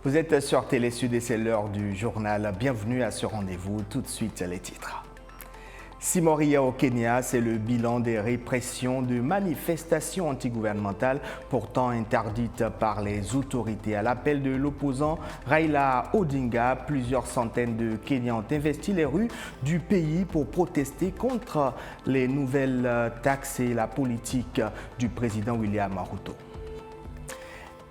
Vous êtes sur Télé Sud et c'est l'heure du journal. Bienvenue à ce rendez-vous. Tout de suite, les titres. 6 morts hier au Kenya, c'est le bilan des répressions de manifestations antigouvernementales pourtant interdites par les autorités. À l'appel de l'opposant Raila Odinga, plusieurs centaines de Kenyans ont investi les rues du pays pour protester contre les nouvelles taxes et la politique du président William Ruto.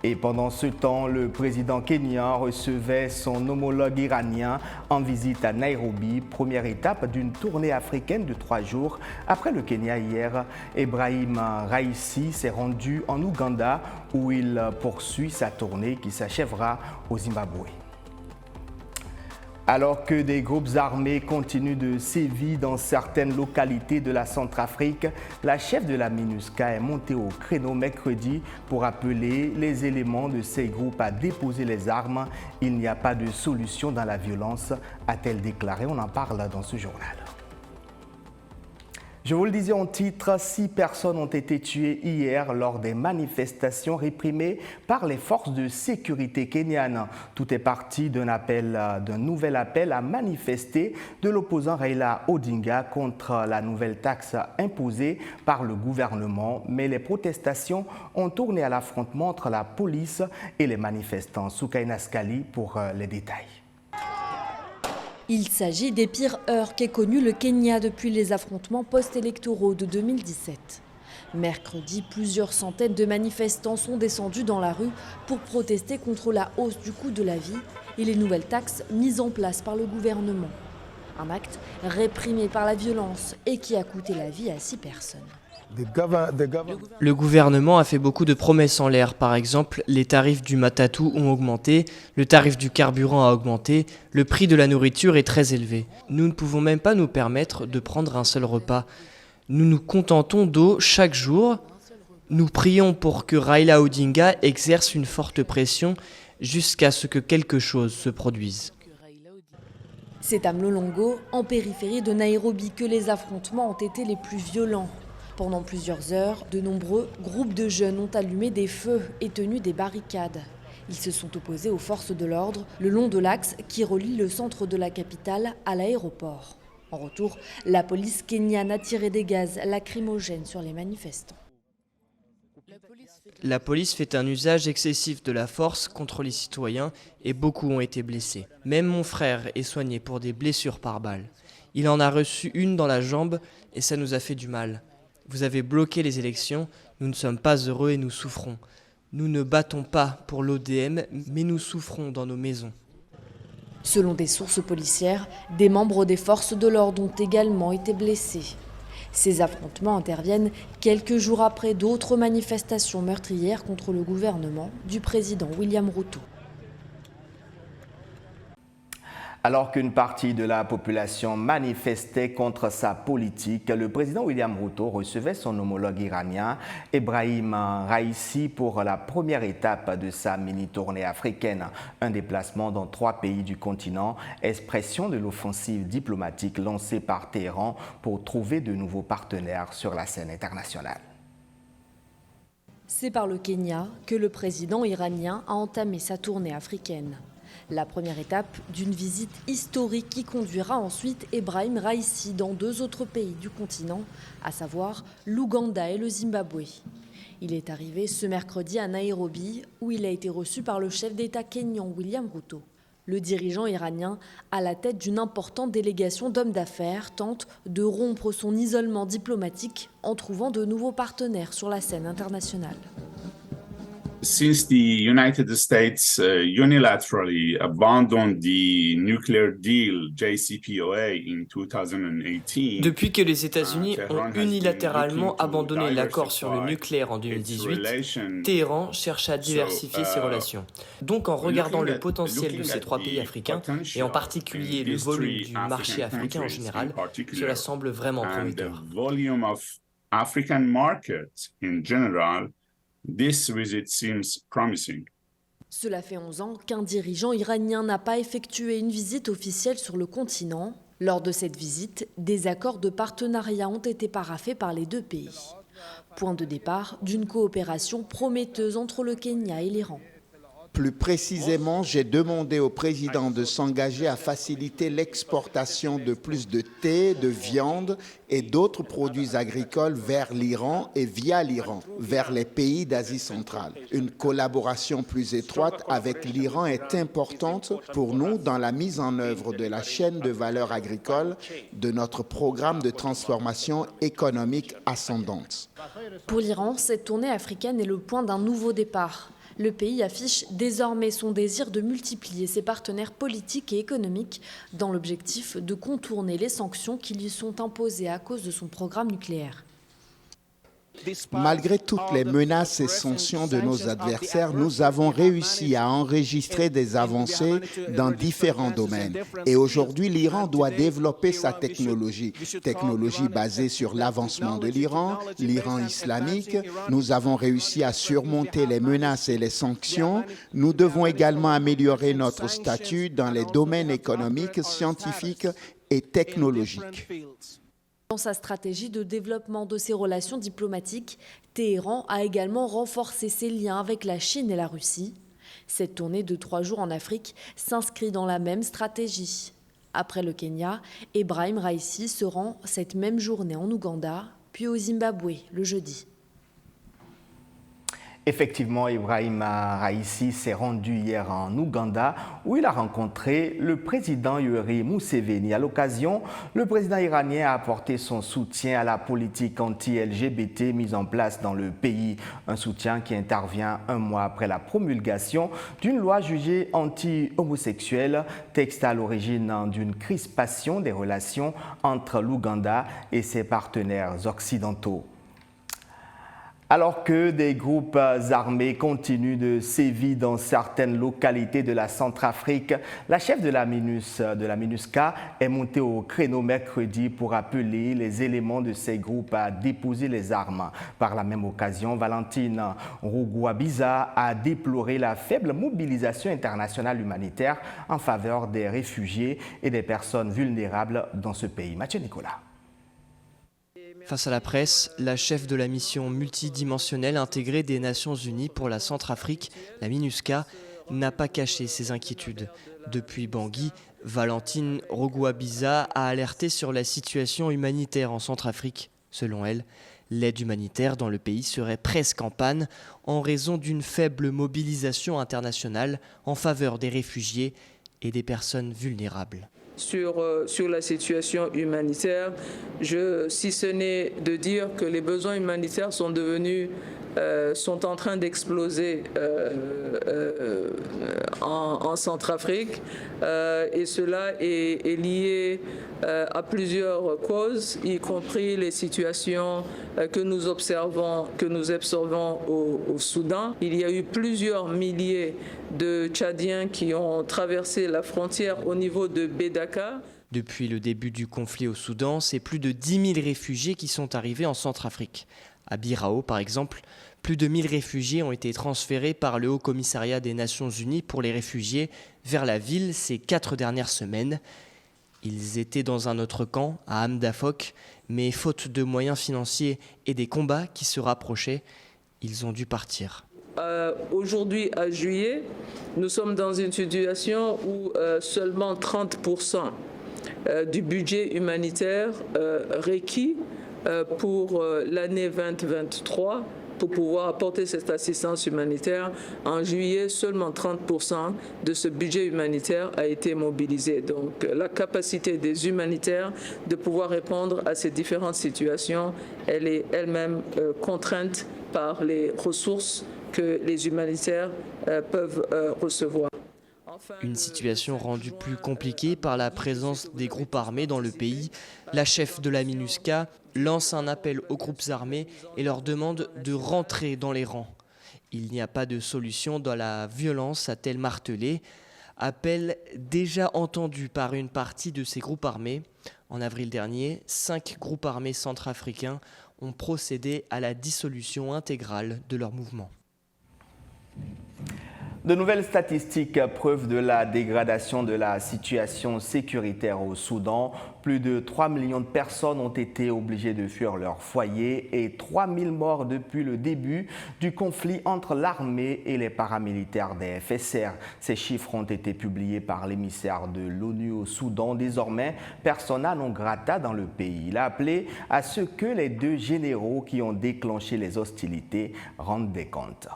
Et pendant ce temps, le président kenyan recevait son homologue iranien en visite à Nairobi, première étape d'une tournée africaine de 3 jours. Après le Kenya hier, Ebrahim Raïssi s'est rendu en Ouganda où il poursuit sa tournée qui s'achèvera au Zimbabwe. Alors que des groupes armés continuent de sévir dans certaines localités de la Centrafrique, la chef de la MINUSCA est montée au créneau mercredi pour appeler les éléments de ces groupes à déposer les armes. Il n'y a pas de solution dans la violence, a-t-elle déclaré. On en parle dans ce journal. Je vous le disais en titre, 6 personnes ont été tuées hier lors des manifestations réprimées par les forces de sécurité kenyanes. Tout est parti d'un nouvel appel à manifester de l'opposant Raila Odinga contre la nouvelle taxe imposée par le gouvernement. Mais les protestations ont tourné à l'affrontement entre la police et les manifestants. Soukaina Skali pour les détails. Il s'agit des pires heures qu'ait connu le Kenya depuis les affrontements post-électoraux de 2017. Mercredi, plusieurs centaines de manifestants sont descendus dans la rue pour protester contre la hausse du coût de la vie et les nouvelles taxes mises en place par le gouvernement. Un acte réprimé par la violence et qui a coûté la vie à 6 personnes. Le gouvernement a fait beaucoup de promesses en l'air. Par exemple, les tarifs du matatou ont augmenté, le tarif du carburant a augmenté, le prix de la nourriture est très élevé. Nous ne pouvons même pas nous permettre de prendre un seul repas. Nous nous contentons d'eau chaque jour. Nous prions pour que Raila Odinga exerce une forte pression jusqu'à ce que quelque chose se produise. C'est à Mlolongo, en périphérie de Nairobi, que les affrontements ont été les plus violents. Pendant plusieurs heures, de nombreux groupes de jeunes ont allumé des feux et tenu des barricades. Ils se sont opposés aux forces de l'ordre le long de l'axe qui relie le centre de la capitale à l'aéroport. En retour, la police kenyane a tiré des gaz lacrymogènes sur les manifestants. La police fait un usage excessif de la force contre les citoyens et beaucoup ont été blessés. Même mon frère est soigné pour des blessures par balle. Il en a reçu une dans la jambe et ça nous a fait du mal. Vous avez bloqué les élections, nous ne sommes pas heureux et nous souffrons. Nous ne battons pas pour l'ODM, mais nous souffrons dans nos maisons. Selon des sources policières, des membres des forces de l'ordre ont également été blessés. Ces affrontements interviennent quelques jours après d'autres manifestations meurtrières contre le gouvernement du président William Ruto. Alors qu'une partie de la population manifestait contre sa politique, le président William Ruto recevait son homologue iranien, Ebrahim Raïssi, pour la première étape de sa mini-tournée africaine. Un déplacement dans 3 pays du continent, expression de l'offensive diplomatique lancée par Téhéran pour trouver de nouveaux partenaires sur la scène internationale. C'est par le Kenya que le président iranien a entamé sa tournée africaine. La première étape d'une visite historique qui conduira ensuite Ebrahim Raïssi dans 2 autres pays du continent, à savoir l'Ouganda et le Zimbabwe. Il est arrivé ce mercredi à Nairobi où il a été reçu par le chef d'État kényan William Ruto. Le dirigeant iranien, à la tête d'une importante délégation d'hommes d'affaires, tente de rompre son isolement diplomatique en trouvant de nouveaux partenaires sur la scène internationale. Since the United States unilaterally abandoned the nuclear deal JCPOA in 2018, Depuis que les États-Unis ont unilatéralement abandonné l'accord sur le nucléaire en 2018, Téhéran cherche à diversifier ses relations. Donc en regardant le potentiel de ces 3 pays africains, et en particulier le volume du marché africain en général, cela semble vraiment prometteur. This visit seems promising. Cela fait 11 ans qu'un dirigeant iranien n'a pas effectué une visite officielle sur le continent. Lors de cette visite, des accords de partenariat ont été paraphés par les 2 pays. Point de départ d'une coopération prometteuse entre le Kenya et l'Iran. Plus précisément, j'ai demandé au président de s'engager à faciliter l'exportation de plus de thé, de viande et d'autres produits agricoles vers l'Iran et via l'Iran, vers les pays d'Asie centrale. Une collaboration plus étroite avec l'Iran est importante pour nous dans la mise en œuvre de la chaîne de valeur agricole de notre programme de transformation économique ascendante. Pour l'Iran, cette tournée africaine est le point d'un nouveau départ. Le pays affiche désormais son désir de multiplier ses partenaires politiques et économiques dans l'objectif de contourner les sanctions qui lui sont imposées à cause de son programme nucléaire. Malgré toutes les menaces et sanctions de nos adversaires, nous avons réussi à enregistrer des avancées dans différents domaines. Et aujourd'hui, l'Iran doit développer sa technologie basée sur l'avancement de l'Iran islamique. Nous avons réussi à surmonter les menaces et les sanctions. Nous devons également améliorer notre statut dans les domaines économiques, scientifiques et technologiques. Dans sa stratégie de développement de ses relations diplomatiques, Téhéran a également renforcé ses liens avec la Chine et la Russie. Cette tournée de 3 jours en Afrique s'inscrit dans la même stratégie. Après le Kenya, Ebrahim Raïssi se rend cette même journée en Ouganda, puis au Zimbabwe le jeudi. Effectivement, Ebrahim Raïssi s'est rendu hier en Ouganda où il a rencontré le président Yoweri Museveni. À l'occasion, le président iranien a apporté son soutien à la politique anti-LGBT mise en place dans le pays. Un soutien qui intervient un mois après la promulgation d'une loi jugée anti-homosexuelle, texte à l'origine d'une crispation des relations entre l'Ouganda et ses partenaires occidentaux. Alors que des groupes armés continuent de sévir dans certaines localités de la Centrafrique, la chef de la MINUSCA est montée au créneau mercredi pour appeler les éléments de ces groupes à déposer les armes. Par la même occasion, Valentine Rugwabiza a déploré la faible mobilisation internationale humanitaire en faveur des réfugiés et des personnes vulnérables dans ce pays. Mathieu Nicolas. Face à la presse, la chef de la mission multidimensionnelle intégrée des Nations Unies pour la Centrafrique, la MINUSCA, n'a pas caché ses inquiétudes. Depuis Bangui, Valentine Rugwabiza a alerté sur la situation humanitaire en Centrafrique. Selon elle, l'aide humanitaire dans le pays serait presque en panne en raison d'une faible mobilisation internationale en faveur des réfugiés et des personnes vulnérables. Sur la situation humanitaire, si ce n'est de dire que les besoins humanitaires sont en train d'exploser en Centrafrique et cela est lié à plusieurs causes, y compris les situations que nous observons au Soudan. Il y a eu plusieurs milliers de Tchadiens qui ont traversé la frontière au niveau de Bédaka. Depuis le début du conflit au Soudan, c'est plus de 10 000 réfugiés qui sont arrivés en Centrafrique. À Birao, par exemple, plus de 1000 réfugiés ont été transférés par le Haut Commissariat des Nations Unies pour les réfugiés vers la ville ces 4 dernières semaines. Ils étaient dans un autre camp, à Hamdafok, mais faute de moyens financiers et des combats qui se rapprochaient, ils ont dû partir. Aujourd'hui, à juillet, nous sommes dans une situation où seulement 30% du budget humanitaire requis pour l'année 2023 pour pouvoir apporter cette assistance humanitaire. En juillet, seulement 30% de ce budget humanitaire a été mobilisé. Donc la capacité des humanitaires de pouvoir répondre à ces différentes situations, elle est elle-même contrainte par les ressources que les humanitaires peuvent recevoir. Une situation rendue plus compliquée par la présence des groupes armés dans le pays. La chef de la MINUSCA lance un appel aux groupes armés et leur demande de rentrer dans les rangs. Il n'y a pas de solution dans la violence, a-t-elle martelé. Appel déjà entendu par une partie de ces groupes armés. En avril dernier, 5 groupes armés centrafricains ont procédé à la dissolution intégrale de leur mouvement. De nouvelles statistiques preuve de la dégradation de la situation sécuritaire au Soudan. Plus de 3 millions de personnes ont été obligées de fuir leur foyer et 3 000 morts depuis le début du conflit entre l'armée et les paramilitaires des FSR. Ces chiffres ont été publiés par l'émissaire de l'ONU au Soudan, désormais persona non grata dans le pays. Il a appelé à ce que les deux généraux qui ont déclenché les hostilités rendent des comptes.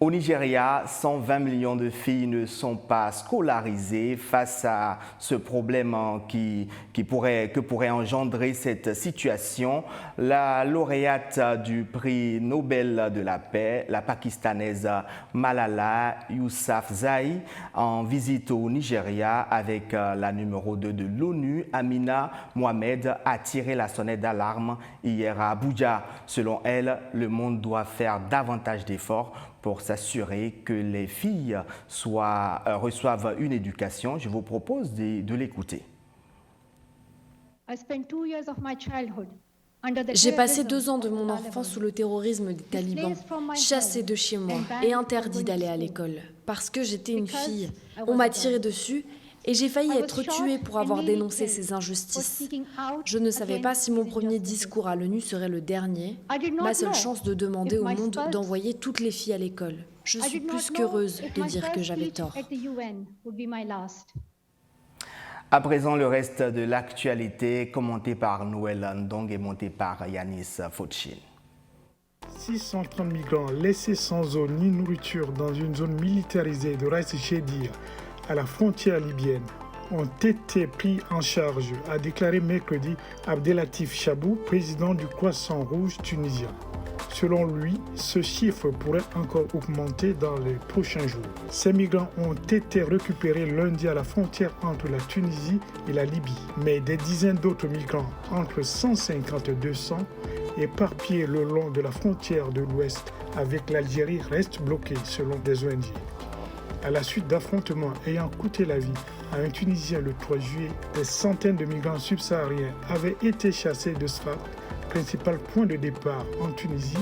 Au Nigeria, 120 millions de filles ne sont pas scolarisées. Face à ce problème que pourrait engendrer cette situation, la lauréate du prix Nobel de la paix, la pakistanaise Malala Yousafzai, en visite au Nigeria avec la numéro 2 de l'ONU, Amina Mohamed, a tiré la sonnette d'alarme hier à Abuja. Selon elle, le monde doit faire davantage d'efforts pour s'assurer que les filles reçoivent une éducation. Je vous propose de l'écouter. J'ai passé 2 ans de mon enfance sous le terrorisme des talibans, chassée de chez moi et interdit d'aller à l'école. Parce que j'étais une fille, on m'a tiré dessus et j'ai failli être tuée pour avoir dénoncé ces injustices. Je ne savais pas si mon premier discours à l'ONU serait le dernier. Ma seule chance de demander au monde d'envoyer toutes les filles à l'école. Je suis plus qu'heureuse de dire que j'avais tort. À présent, le reste de l'actualité commenté par Noël Ndong et monté par Yanis Fotchin. 630 migrants laissés sans eau ni nourriture dans une zone militarisée de Ras Chedir, à la frontière libyenne, ont été pris en charge, a déclaré mercredi Abdelatif Chabou, président du Croissant Rouge tunisien. Selon lui, ce chiffre pourrait encore augmenter dans les prochains jours. Ces migrants ont été récupérés lundi à la frontière entre la Tunisie et la Libye, mais des dizaines d'autres migrants, entre 150 et 200, éparpillés le long de la frontière de l'Ouest avec l'Algérie, restent bloqués selon des ONG. À la suite d'affrontements ayant coûté la vie à un Tunisien le 3 juillet, des centaines de migrants subsahariens avaient été chassés de Sfax, principal point de départ en Tunisie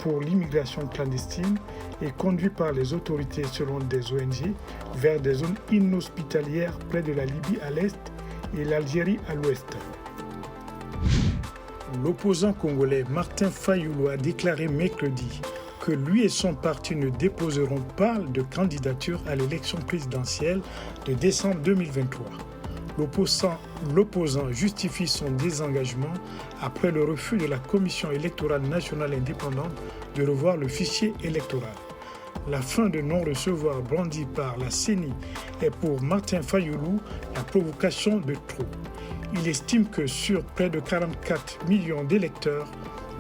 pour l'immigration clandestine, et conduits par les autorités selon des ONG vers des zones inhospitalières près de la Libye à l'est et l'Algérie à l'ouest. L'opposant congolais Martin Fayoulou a déclaré mercredi que lui et son parti ne déposeront pas de candidature à l'élection présidentielle de décembre 2023. L'opposant justifie son désengagement après le refus de la Commission électorale nationale indépendante de revoir le fichier électoral. La fin de non-recevoir brandie par la CENI est pour Martin Fayoulou la provocation de trop. Il estime que sur près de 44 millions d'électeurs,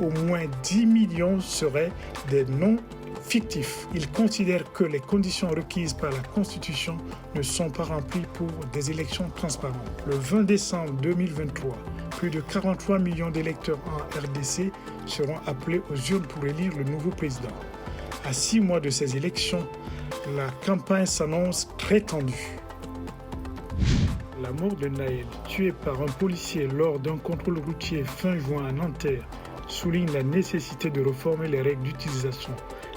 au moins 10 millions seraient des noms fictifs. Il considère que les conditions requises par la Constitution ne sont pas remplies pour des élections transparentes. Le 20 décembre 2023, plus de 43 millions d'électeurs en RDC seront appelés aux urnes pour élire le nouveau président. À 6 mois de ces élections, la campagne s'annonce très tendue. La mort de Naël, tué par un policier lors d'un contrôle routier fin juin à Nanterre, souligne la nécessité de réformer les règles d'utilisation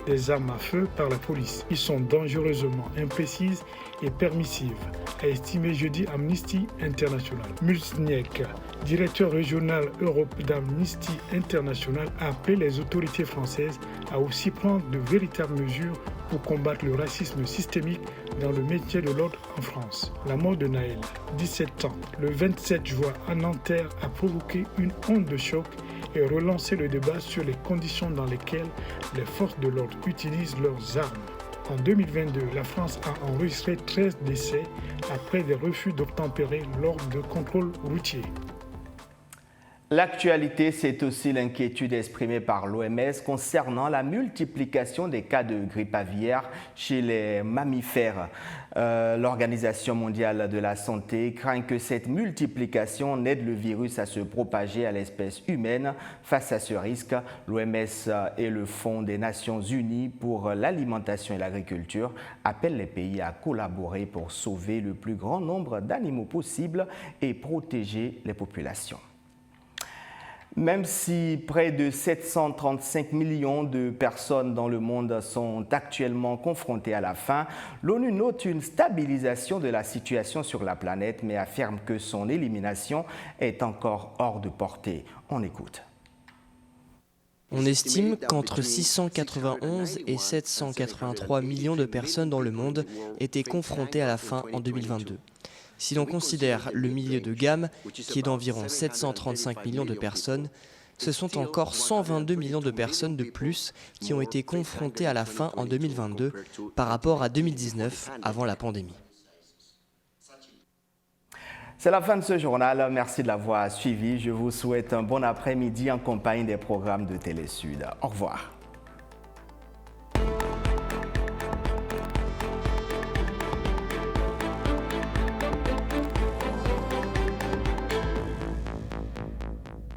des armes à feu par la police. Ils sont dangereusement imprécises et permissives, a estimé jeudi Amnesty International. Mulzniek, directeur régional Europe d'Amnesty International, a appelé les autorités françaises à aussi prendre de véritables mesures pour combattre le racisme systémique dans le métier de l'ordre en France. La mort de Naël, 17 ans, le 27 juin à Nanterre a provoqué une onde de choc et relancé le débat sur les conditions dans lesquelles les forces de l'ordre utilisent leurs armes. En 2022, la France a enregistré 13 décès après des refus d'obtempérer lors de contrôles routiers. L'actualité, c'est aussi l'inquiétude exprimée par l'OMS concernant la multiplication des cas de grippe aviaire chez les mammifères. L'Organisation mondiale de la santé craint que cette multiplication n'aide le virus à se propager à l'espèce humaine. Face à ce risque, l'OMS et le Fonds des Nations Unies pour l'alimentation et l'agriculture appellent les pays à collaborer pour sauver le plus grand nombre d'animaux possible et protéger les populations. Même si près de 735 millions de personnes dans le monde sont actuellement confrontées à la faim, l'ONU note une stabilisation de la situation sur la planète, mais affirme que son élimination est encore hors de portée. On écoute. On estime qu'entre 691 et 783 millions de personnes dans le monde étaient confrontées à la faim en 2022. Si l'on considère le milieu de gamme, qui est d'environ 735 millions de personnes, ce sont encore 122 millions de personnes de plus qui ont été confrontées à la faim en 2022 par rapport à 2019, avant la pandémie. C'est la fin de ce journal. Merci de l'avoir suivi. Je vous souhaite un bon après-midi en compagnie des programmes de Télé Sud. Au revoir.